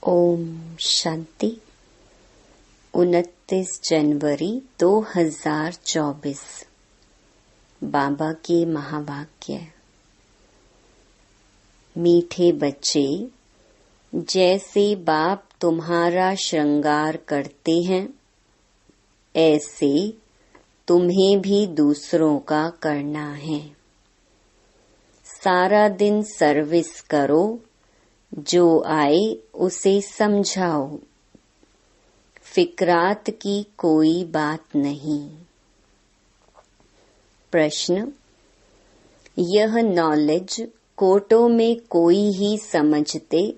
ओम शांति। 29 जनवरी 2024 बाबा के महावाक्य। मीठे बच्चे, जैसे बाप तुम्हारा श्रृंगार करते हैं, ऐसे तुम्हें भी दूसरों का करना है। सारा दिन सर्विस करो, जो आए उसे समझाओ। फिक्रात की कोई बात नहीं। प्रश्न: यह नॉलेज कोटों में कोई ही समझते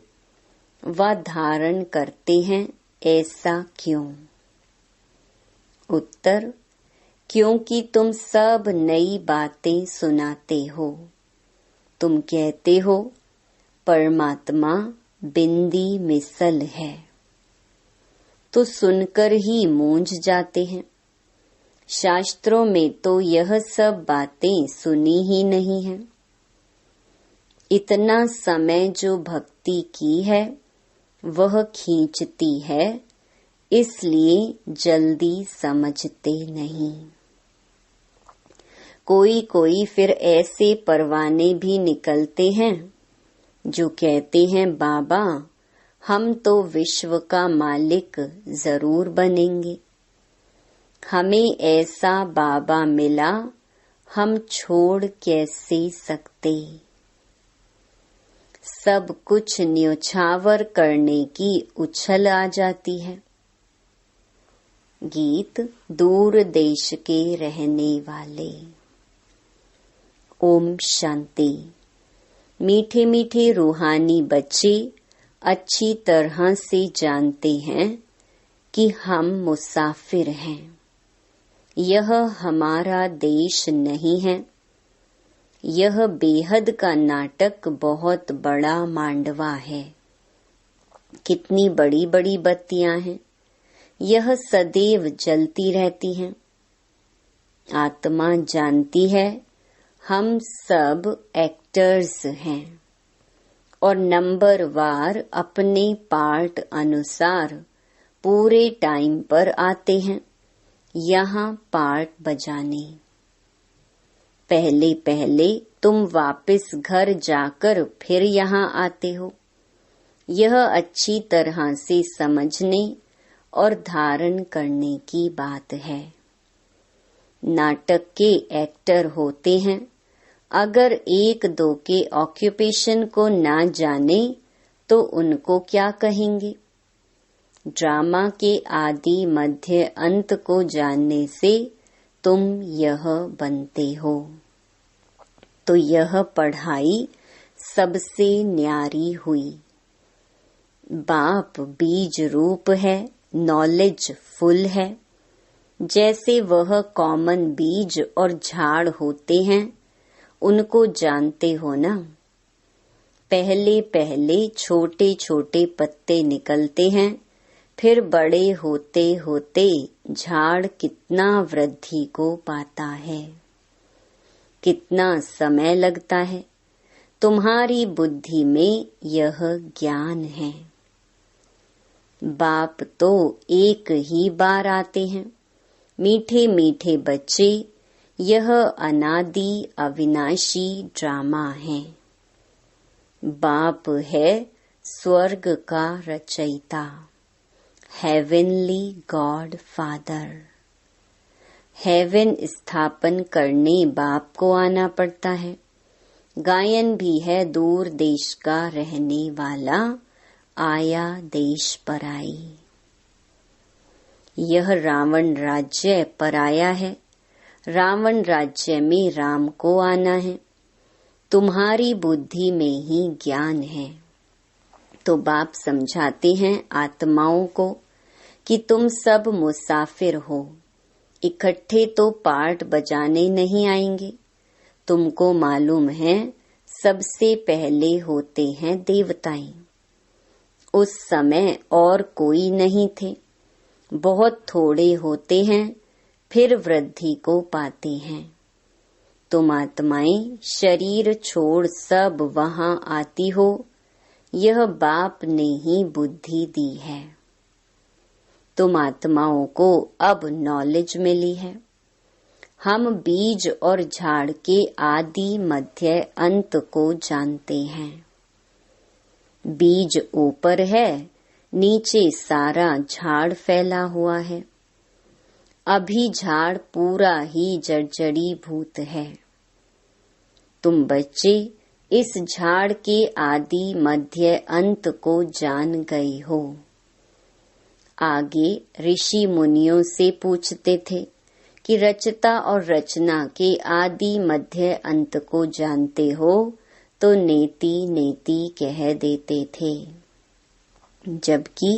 व धारण करते हैं, ऐसा क्यों? उत्तर: क्योंकि तुम सब नई बातें सुनाते हो। तुम कहते हो परमात्मा बिंदी मिसल है, तो सुनकर ही मूंझ जाते हैं। शास्त्रों में तो यह सब बातें सुनी ही नहीं है। इतना समय जो भक्ति की है वह खींचती है, इसलिए जल्दी समझते नहीं। कोई कोई फिर ऐसे परवाने भी निकलते हैं जो कहते हैं बाबा, हम तो विश्व का मालिक जरूर बनेंगे। हमें ऐसा बाबा मिला, हम छोड़ कैसे सकते। सब कुछ न्योछावर करने की उछल आ जाती है। गीत दूर देश के रहने वाले। ओम शांति। मीठे मीठे रूहानी बच्चे अच्छी तरह से जानते हैं कि हम मुसाफिर हैं। यह हमारा देश नहीं है। यह बेहद का नाटक बहुत बड़ा मांडवा है। कितनी बड़ी बड़ी बत्तियां हैं, यह सदैव जलती रहती हैं। आत्मा जानती है हम सब एक्टर्स हैं और नंबर वार अपने पार्ट अनुसार पूरे टाइम पर आते हैं यहाँ पार्ट बजाने। पहले पहले तुम वापस घर जाकर फिर यहाँ आते हो। यह अच्छी तरह से समझने और धारण करने की बात है। नाटक के एक्टर होते हैं, अगर एक दो के ऑक्यूपेशन को ना जाने तो उनको क्या कहेंगे। ड्रामा के आदि मध्य अंत को जानने से तुम यह बनते हो। तो यह पढ़ाई सबसे न्यारी हुई। बाप बीज रूप है, नॉलेज फुल है। जैसे वह कॉमन बीज और झाड़ होते हैं, उनको जानते हो ना। पहले पहले छोटे छोटे पत्ते निकलते हैं, फिर बड़े होते होते झाड़ कितना वृद्धि को पाता है। कितना समय लगता है। तुम्हारी बुद्धि में यह ज्ञान है। बाप तो एक ही बार आते हैं। मीठे मीठे बच्चे, यह अनादि अविनाशी ड्रामा है। बाप है स्वर्ग का रचयिता, हेवनली गॉड फादर। हेवन स्थापन करने बाप को आना पड़ता है। गायन भी है दूर देश का रहने वाला, आया देश पराई। यह रावण राज्य पराया है। रावण राज्य में राम को आना है। तुम्हारी बुद्धि में ही ज्ञान है। तो बाप समझाते हैं आत्माओं को कि तुम सब मुसाफिर हो। इकट्ठे तो पार्ट बजाने नहीं आएंगे। तुमको मालूम है सबसे पहले होते हैं देवताएं। उस समय और कोई नहीं थे। बहुत थोड़े होते हैं, फिर वृद्धि को पाते हैं। तुम आत्माएं शरीर छोड़ सब वहां आती हो, यह बाप ने ही बुद्धि दी है। तुम आत्माओं को अब नॉलेज मिली है। हम बीज और झाड़ के आदि मध्य अंत को जानते हैं। बीज ऊपर है, नीचे सारा झाड़ फैला हुआ है। अभी झाड़ पूरा ही जर्जरीभूत है। तुम बच्चे इस झाड़ के आदि मध्य अंत को जान गए हो। आगे ऋषि मुनियों से पूछते थे कि रचता और रचना के आदि मध्य अंत को जानते हो, तो नेति नेति कह देते थे। जबकि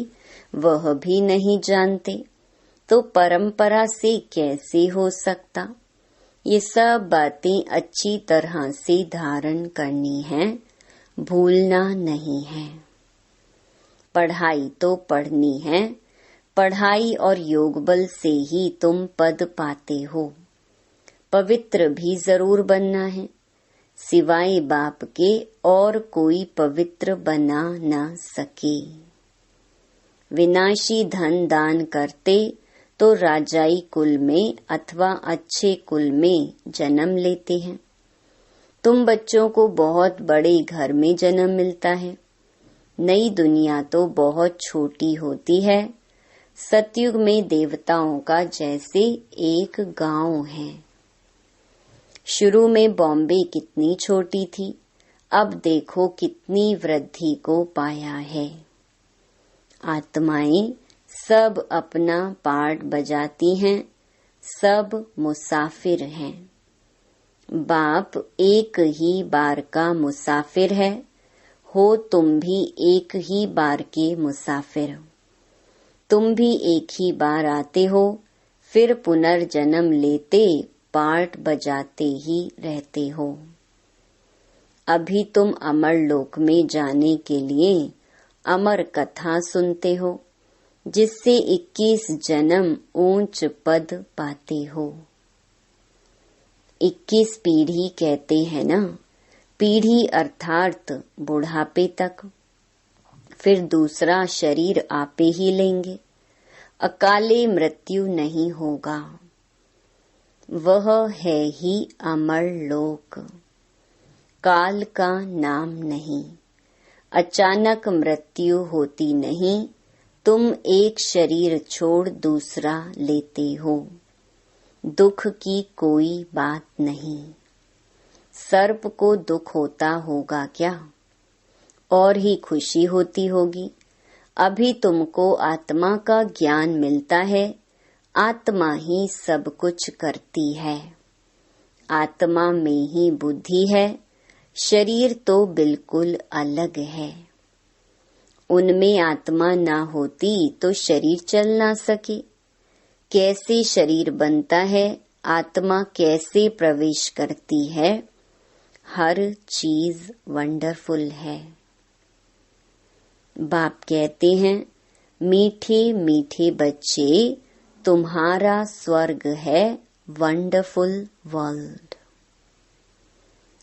वह भी नहीं जानते, तो परंपरा से कैसे हो सकता। ये सब बातें अच्छी तरह से धारण करनी है, भूलना नहीं है। पढ़ाई तो पढ़नी है, पढ़ाई और योग बल से ही तुम पद पाते हो। पवित्र भी जरूर बनना है, सिवाय बाप के और कोई पवित्र बना न सके। विनाशी धन दान करते तो राजाई कुल में अथवा अच्छे कुल में जन्म लेते हैं। तुम बच्चों को बहुत बड़े घर में जन्म मिलता है। नई दुनिया तो बहुत छोटी होती है। सतयुग में देवताओं का जैसे एक गांव है। शुरू में बॉम्बे कितनी छोटी थी, अब देखो कितनी वृद्धि को पाया है। आत्माएं सब अपना पार्ट बजाती हैं, सब मुसाफिर हैं। बाप एक ही बार का मुसाफिर है, हो तुम भी एक ही बार के मुसाफिर। तुम भी एक ही बार आते हो, फिर पुनर्जन्म लेते पार्ट बजाते ही रहते हो। अभी तुम अमर लोक में जाने के लिए अमर कथा सुनते हो, जिससे 21 जन्म ऊंच पद पाते हो। 21 पीढ़ी कहते हैं ना, पीढ़ी अर्थात बुढ़ापे तक। फिर दूसरा शरीर आपे ही लेंगे, अकाले मृत्यु नहीं होगा। वह है ही अमर लोक, काल का नाम नहीं। अचानक मृत्यु होती नहीं, तुम एक शरीर छोड़ दूसरा लेते हो। दुख की कोई बात नहीं। सर्प को दुख होता होगा क्या? और ही खुशी होती होगी। अभी तुमको आत्मा का ज्ञान मिलता है, आत्मा ही सब कुछ करती है। आत्मा में ही बुद्धि है, शरीर तो बिल्कुल अलग है। उनमें आत्मा ना होती तो शरीर चल ना सके। कैसे शरीर बनता है, आत्मा कैसे प्रवेश करती है, हर चीज वंडरफुल है। बाप कहते हैं, मीठे मीठे बच्चे, तुम्हारा स्वर्ग है वंडरफुल वर्ल्ड।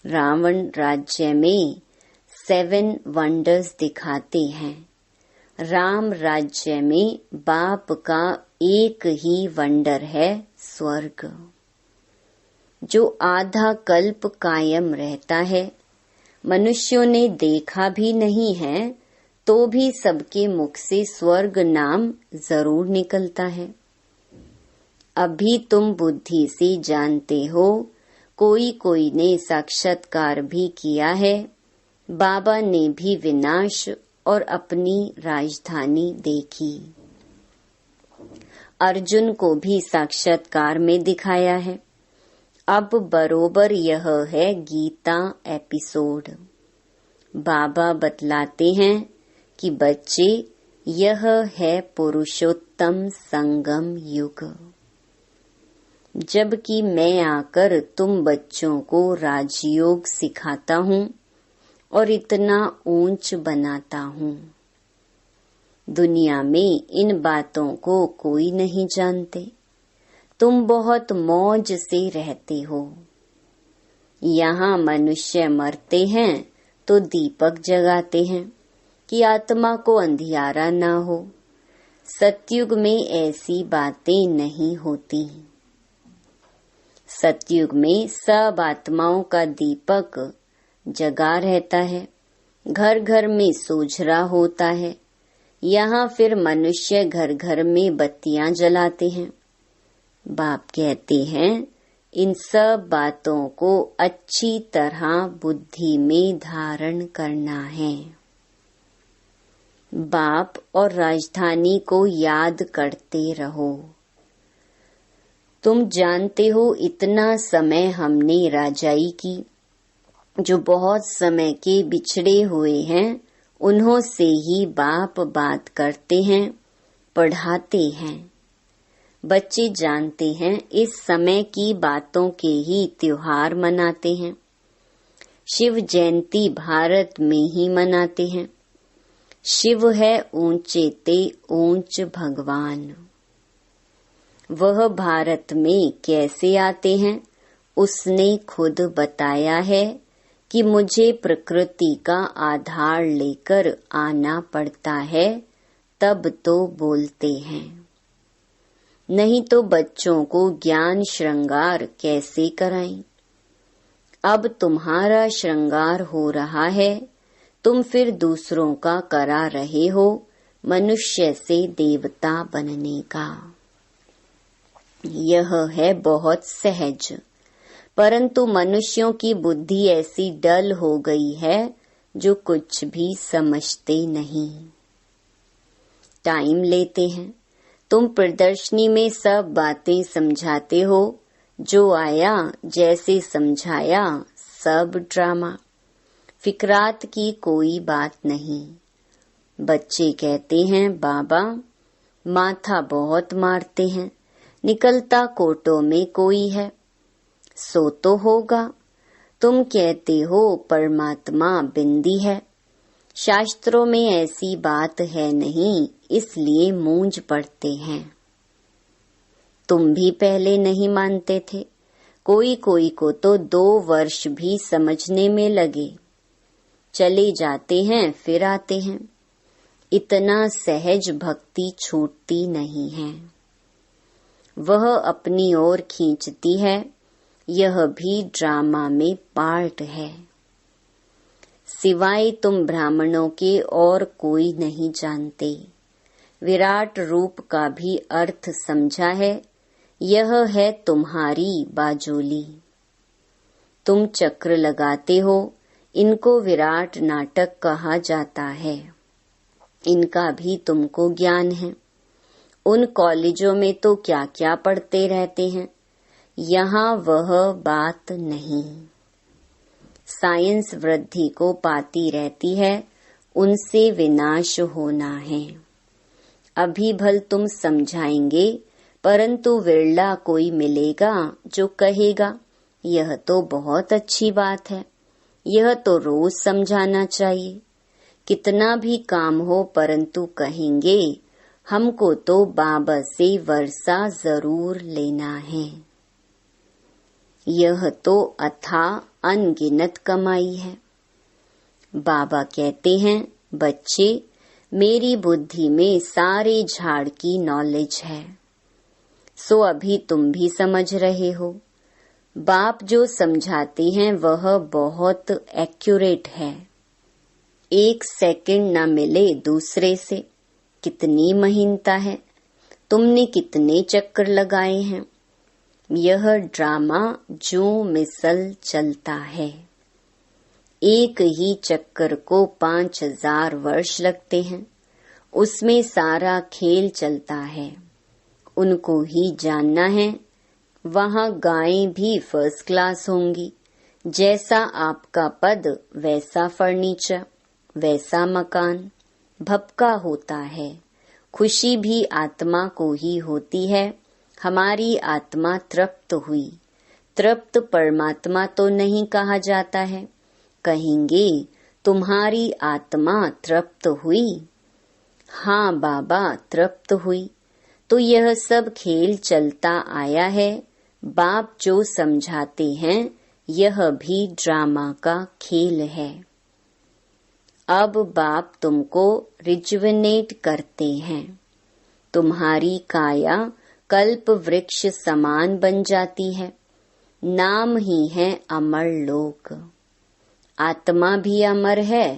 रावण राज्य में 7 वंडर्स दिखाते हैं। राम राज्य में बाप का एक ही वंडर है, स्वर्ग, जो आधा कल्प कायम रहता है। मनुष्यों ने देखा भी नहीं है, तो भी सबके मुख से स्वर्ग नाम जरूर निकलता है। अभी तुम बुद्धि से जानते हो, कोई कोई ने साक्षात्कार भी किया है। बाबा ने भी विनाश और अपनी राजधानी देखी। अर्जुन को भी साक्षात्कार में दिखाया है। अब बरोबर यह है गीता एपिसोड। बाबा बतलाते हैं कि बच्चे, यह है पुरुषोत्तम संगम युग। जबकि मैं आकर तुम बच्चों को राजयोग सिखाता हूँ और इतना ऊंच बनाता हूँ। दुनिया में इन बातों को कोई नहीं जानते। तुम बहुत मौज से रहते हो। यहाँ मनुष्य मरते हैं तो दीपक जगाते हैं, कि आत्मा को अंधियारा न हो। सतयुग में ऐसी बातें नहीं होती। सतयुग में सब आत्माओं का दीपक जगा रहता है, घर घर में सोझरा होता है। यहाँ फिर मनुष्य घर घर में बत्तियां जलाते हैं। बाप कहते हैं इन सब बातों को अच्छी तरह बुद्धि में धारण करना है। बाप और राजधानी को याद करते रहो। तुम जानते हो इतना समय हमने राजाई की। जो बहुत समय के बिछड़े हुए हैं उन्हों से ही बाप बात करते हैं, पढ़ाते हैं। बच्चे जानते हैं इस समय की बातों के ही त्योहार मनाते हैं। शिव जयंती भारत में ही मनाते हैं। शिव है ऊंचे ते ऊंच भगवान। वह भारत में कैसे आते हैं उसने खुद बताया है कि मुझे प्रकृति का आधार लेकर आना पड़ता है, तब तो बोलते हैं। नहीं तो बच्चों को ज्ञान श्रृंगार कैसे कराएं। अब तुम्हारा श्रृंगार हो रहा है, तुम फिर दूसरों का करा रहे हो मनुष्य से देवता बनने का। यह है बहुत सहज, परंतु मनुष्यों की बुद्धि ऐसी डल हो गई है जो कुछ भी समझते नहीं। टाइम लेते हैं। तुम प्रदर्शनी में सब बातें समझाते हो, जो आया जैसे समझाया, सब ड्रामा। फिक्रात की कोई बात नहीं। बच्चे कहते हैं बाबा माथा बहुत मारते हैं, निकलता कोटों में कोई है। सो तो होगा। तुम कहते हो परमात्मा बिंदी है। शास्त्रों में ऐसी बात है नहीं, इसलिए मूंझ पड़ते हैं। तुम भी पहले नहीं मानते थे। कोई कोई को तो 2 वर्ष भी समझने में लगे। चले जाते हैं फिर आते हैं। इतना सहज भक्ति छूटती नहीं है। वह अपनी ओर खींचती है। यह भी ड्रामा में पार्ट है। सिवाय तुम ब्राह्मणों के और कोई नहीं जानते। विराट रूप का भी अर्थ समझा है। यह है तुम्हारी बाजोली। तुम चक्र लगाते हो, इनको विराट नाटक कहा जाता है। इनका भी तुमको ज्ञान है। उन कॉलेजों में तो क्या क्या पढ़ते रहते हैं, यहाँ वह बात नहीं। साइंस वृद्धि को पाती रहती है, उनसे विनाश होना है। अभी भल तुम समझाएंगे, परंतु विरला कोई मिलेगा जो कहेगा यह तो बहुत अच्छी बात है, यह तो रोज समझाना चाहिए। कितना भी काम हो परंतु कहेंगे हमको तो बाबा से वर्षा जरूर लेना है। यह तो अथाह अनगिनत कमाई है। बाबा कहते हैं बच्चे मेरी बुद्धि में सारे झाड़ की नॉलेज है। सो अभी तुम भी समझ रहे हो। बाप जो समझाते हैं वह बहुत एक्यूरेट है। 1 सेकंड न मिले दूसरे से। कितनी महीनता है। तुमने कितने चक्कर लगाए हैं। यह ड्रामा जो मिसल चलता है। एक ही चक्कर को 5000 वर्ष लगते हैं। उसमें सारा खेल चलता है। उनको ही जानना है। वहाँ गायें भी फर्स्ट क्लास होंगी। जैसा आपका पद वैसा फर्नीचर, वैसा मकान। भपका होता है। खुशी भी आत्मा को ही होती है। हमारी आत्मा तृप्त हुई। तृप्त परमात्मा तो नहीं कहा जाता है। कहेंगे तुम्हारी आत्मा तृप्त हुई। हाँ बाबा तृप्त हुई। तो यह सब खेल चलता आया है। बाप जो समझाते हैं यह भी ड्रामा का खेल है। अब बाप तुमको रिजुविनेट करते हैं। तुम्हारी काया कल्प वृक्ष समान बन जाती है। नाम ही है अमर लोक। आत्मा भी अमर है,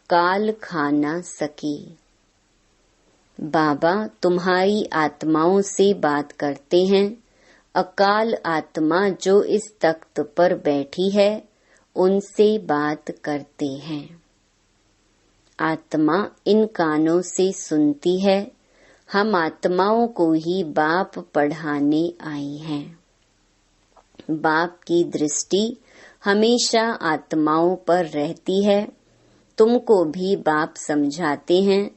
काल खा न सकी। बाबा तुम्हारी आत्माओं से बात करते हैं। अकाल आत्मा जो इस तख्त पर बैठी है, उनसे बात करते हैं। आत्मा इन कानों से सुनती है। हम आत्माओं को ही बाप पढ़ाने आई हैं। बाप की दृष्टि हमेशा आत्माओं पर रहती है। तुमको भी बाप समझाते हैं,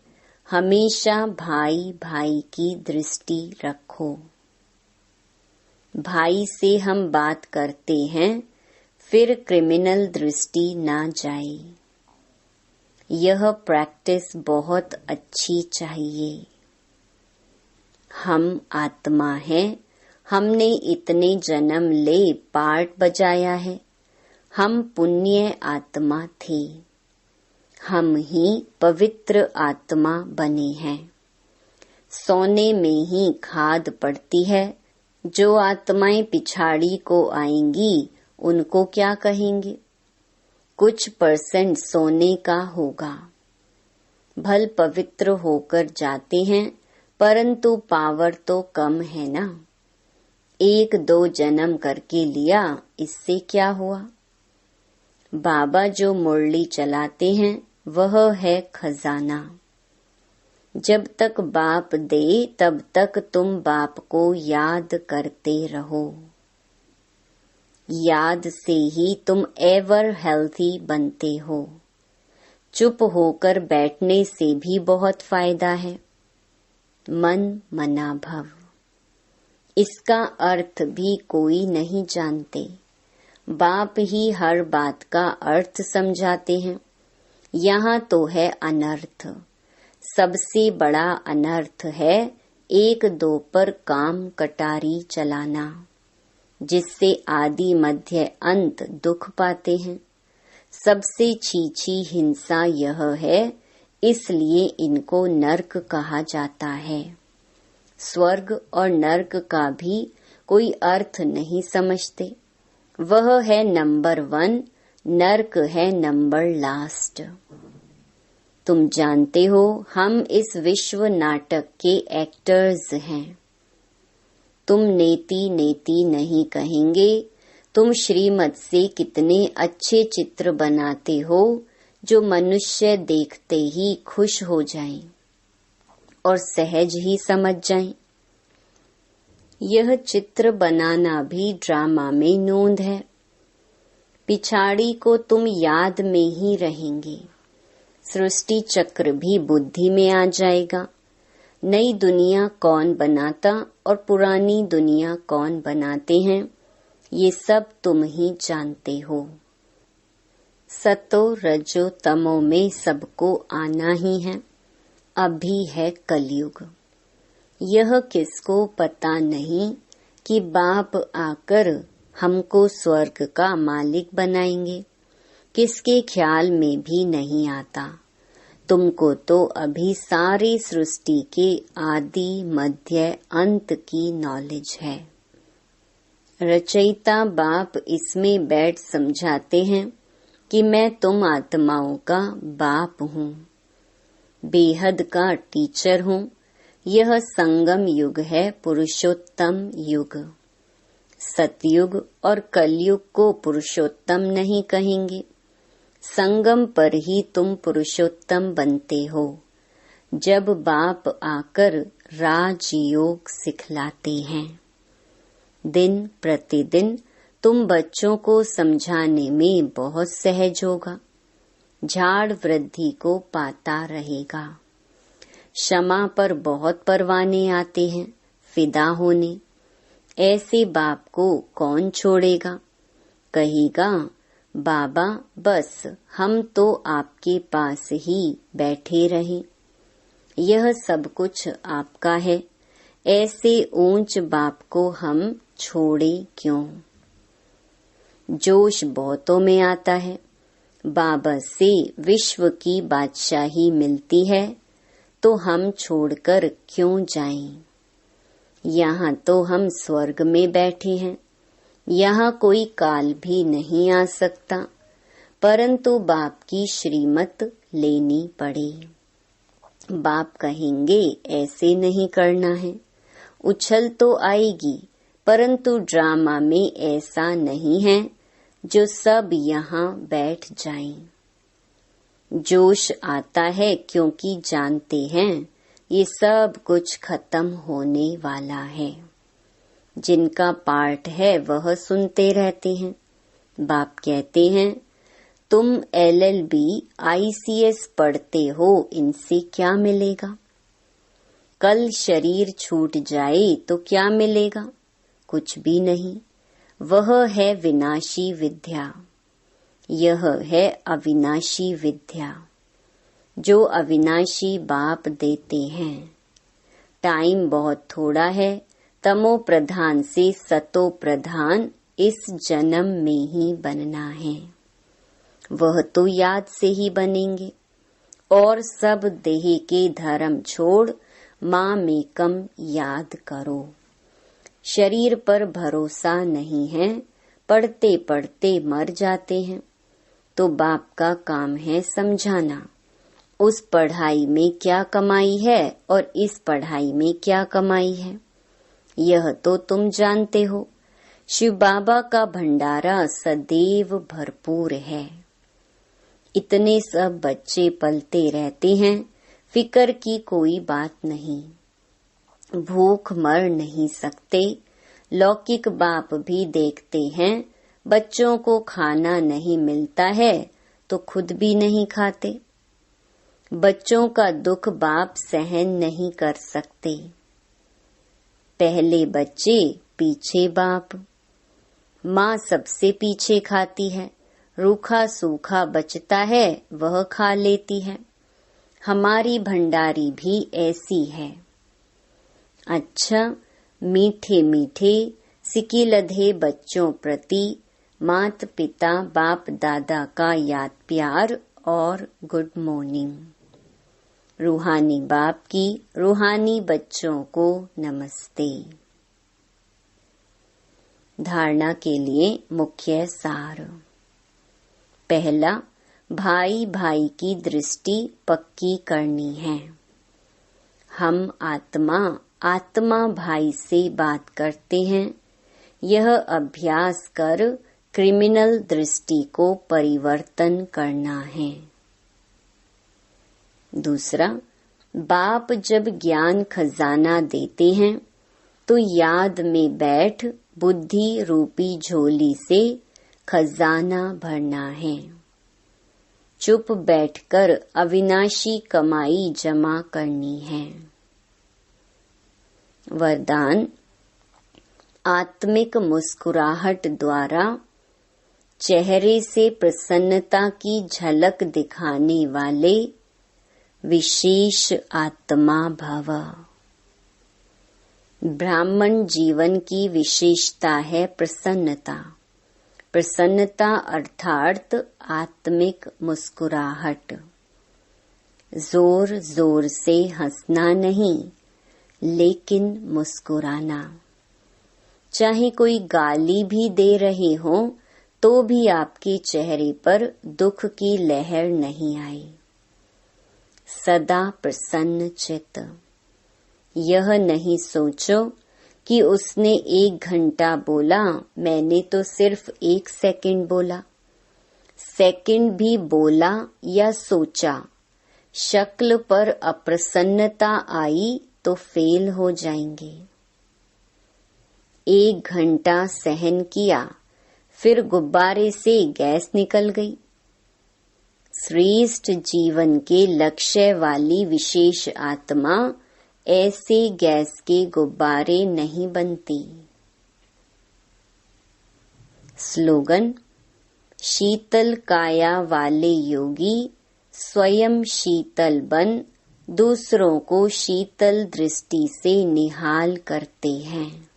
हमेशा भाई भाई की दृष्टि रखो। भाई से हम बात करते हैं, फिर क्रिमिनल दृष्टि ना जाए। यह प्रैक्टिस बहुत अच्छी चाहिए। हम आत्मा हैं, हमने इतने जन्म ले पार्ट बजाया है। हम पुण्य आत्मा थे, हम ही पवित्र आत्मा बने हैं। सोने में ही खाद पड़ती है। जो आत्माएं पिछाड़ी को आएंगी, उनको क्या कहेंगे? कुछ % सोने का होगा। भल पवित्र होकर जाते हैं, परंतु पावर तो कम है ना। 1-2 जन्म करके लिया, इससे क्या हुआ? बाबा जो मुरली चलाते हैं, वह है खजाना। जब तक बाप दे, तब तक तुम बाप को याद करते रहो। याद से ही तुम एवर हेल्थी बनते हो। चुप होकर बैठने से भी बहुत फायदा है। मन मना भव, इसका अर्थ भी कोई नहीं जानते। बाप ही हर बात का अर्थ समझाते हैं। यहाँ तो है अनर्थ। सबसे बड़ा अनर्थ है 1-2 पर काम कटारी चलाना, जिससे आदि मध्य अंत दुख पाते हैं। सबसे छीछी हिंसा यह है, इसलिए इनको नर्क कहा जाता है। स्वर्ग और नर्क का भी कोई अर्थ नहीं समझते। वह है नंबर 1, नर्क है नंबर लास्ट। तुम जानते हो, हम इस विश्व नाटक के एक्टर्स हैं। तुम नेति नेति नहीं कहेंगे। तुम श्रीमत से कितने अच्छे चित्र बनाते हो, जो मनुष्य देखते ही खुश हो जाएं और सहज ही समझ जाएं। यह चित्र बनाना भी ड्रामा में नोंद है। पिछाड़ी को तुम याद में ही रहेंगे। सृष्टि चक्र भी बुद्धि में आ जाएगा। नई दुनिया कौन बनाता और पुरानी दुनिया कौन बनाते हैं, ये सब तुम ही जानते हो। सतो रजो तमो में सबको आना ही है। अभी है कलयुग। यह किसको पता नहीं कि बाप आकर हमको स्वर्ग का मालिक बनाएंगे। किसके ख्याल में भी नहीं आता। तुमको तो अभी सारी सृष्टि के आदि मध्य अंत की नॉलेज है। रचयिता बाप इसमें बैठ समझाते हैं कि मैं तुम आत्माओं का बाप हूँ, बेहद का टीचर हूँ। यह संगम युग है, पुरुषोत्तम युग। सतयुग और कलयुग को पुरुषोत्तम नहीं कहेंगे। संगम पर ही तुम पुरुषोत्तम बनते हो, जब बाप आकर राजयोग सिखलाते हैं। दिन प्रतिदिन तुम बच्चों को समझाने में बहुत सहज होगा। झाड़ वृद्धि को पाता रहेगा। क्षमा पर बहुत परवाने आते हैं, फिदा होने। ऐसे बाप को कौन छोड़ेगा? कहेगा, बाबा बस हम तो आपके पास ही बैठे रहे, यह सब कुछ आपका है। ऐसे ऊंच बाप को हम छोड़े क्यों? जोश बहुतों में आता है। बाबा से विश्व की बादशाही मिलती है तो हम छोड़कर क्यों जाएं? यहाँ तो हम स्वर्ग में बैठे हैं, यहाँ कोई काल भी नहीं आ सकता, परंतु बाप की श्रीमत लेनी पड़े। बाप कहेंगे ऐसे नहीं करना है। उछल तो आएगी, परंतु ड्रामा में ऐसा नहीं है जो सब यहाँ बैठ जाएं। जोश आता है क्योंकि जानते हैं ये सब कुछ खत्म होने वाला है। जिनका पार्ट है वह सुनते रहते हैं। बाप कहते हैं तुम LLB ICS पढ़ते हो, इनसे क्या मिलेगा? कल शरीर छूट जाए तो क्या मिलेगा? कुछ भी नहीं। वह है विनाशी विद्या, यह है अविनाशी विद्या जो अविनाशी बाप देते हैं। टाइम बहुत थोड़ा है, तमो प्रधान से सतो प्रधान इस जन्म में ही बनना है। वह तो याद से ही बनेंगे। और सब देह के धर्म छोड़ माँ में कम याद करो। शरीर पर भरोसा नहीं है, पढ़ते पढ़ते मर जाते हैं। तो बाप का काम है समझाना, उस पढ़ाई में क्या कमाई है और इस पढ़ाई में क्या कमाई है, यह तो तुम जानते हो। शिव बाबा का भंडारा सदैव भरपूर है। इतने सब बच्चे पलते रहते हैं, फिकर की कोई बात नहीं। भूख मर नहीं सकते। लौकिक बाप भी देखते हैं बच्चों को खाना नहीं मिलता है तो खुद भी नहीं खाते। बच्चों का दुख बाप सहन नहीं कर सकते। पहले बच्चे पीछे बाप। माँ सबसे पीछे खाती है, रूखा सूखा बचता है वह खा लेती है। हमारी भंडारी भी ऐसी है। अच्छा, मीठे मीठे सिकिलधे बच्चों प्रति मात पिता बाप दादा का याद प्यार और गुड मॉर्निंग। रूहानी बाप की रूहानी बच्चों को नमस्ते। धारणा के लिए मुख्य सार। पहला, भाई भाई की दृष्टि पक्की करनी है। हम आत्मा आत्मा भाई से बात करते हैं। यह अभ्यास कर क्रिमिनल दृष्टि को परिवर्तन करना है। दूसरा, बाप जब ज्ञान खजाना देते हैं तो याद में बैठ बुद्धि रूपी झोली से खजाना भरना है। चुप बैठकर अविनाशी कमाई जमा करनी है। वरदान, आत्मिक मुस्कुराहट द्वारा चेहरे से प्रसन्नता की झलक दिखाने वाले विशेष आत्मा भव। ब्राह्मण जीवन की विशेषता है प्रसन्नता। प्रसन्नता अर्थात आत्मिक मुस्कुराहट। जोर जोर से हंसना नहीं, लेकिन मुस्कुराना। चाहे कोई गाली भी दे रहे हो तो भी आपके चेहरे पर दुख की लहर नहीं आई। सदा प्रसन्न चित्त। यह नहीं सोचो कि उसने 1 घंटा बोला, मैंने तो सिर्फ 1 सेकंड बोला। सेकंड भी बोला या सोचा, शक्ल पर अप्रसन्नता आई तो फेल हो जाएंगे। 1 घंटा सहन किया, फिर गुब्बारे से गैस निकल गई। श्रेष्ठ जीवन के लक्ष्य वाली विशेष आत्मा ऐसे गैस के गुब्बारे नहीं बनती। स्लोगन, शीतल काया वाले योगी स्वयं शीतल बन दूसरों को शीतल दृष्टि से निहाल करते हैं।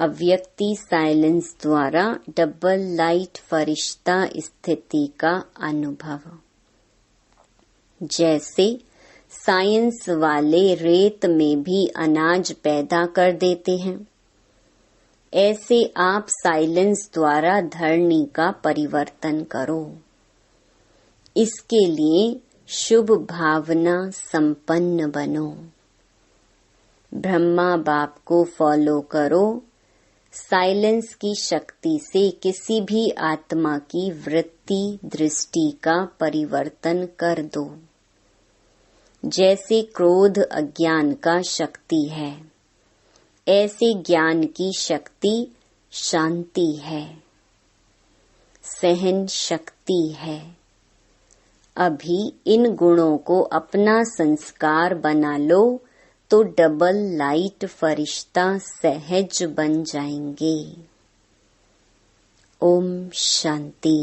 अव्यक्ति साइलेंस द्वारा डबल लाइट फरिश्ता स्थिति का अनुभव। जैसे साइंस वाले रेत में भी अनाज पैदा कर देते हैं, ऐसे आप साइलेंस द्वारा धरणी का परिवर्तन करो। इसके लिए शुभ भावना संपन्न बनो। ब्रह्मा बाप को फॉलो करो। साइलेंस की शक्ति से किसी भी आत्मा की वृत्ति दृष्टि का परिवर्तन कर दो। जैसे क्रोध अज्ञान का शक्ति है, ऐसे ज्ञान की शक्ति शांति है, सहन शक्ति है। अभी इन गुणों को अपना संस्कार बना लो तो डबल लाइट फरिश्ता सहज बन जाएंगे। ओम शांति।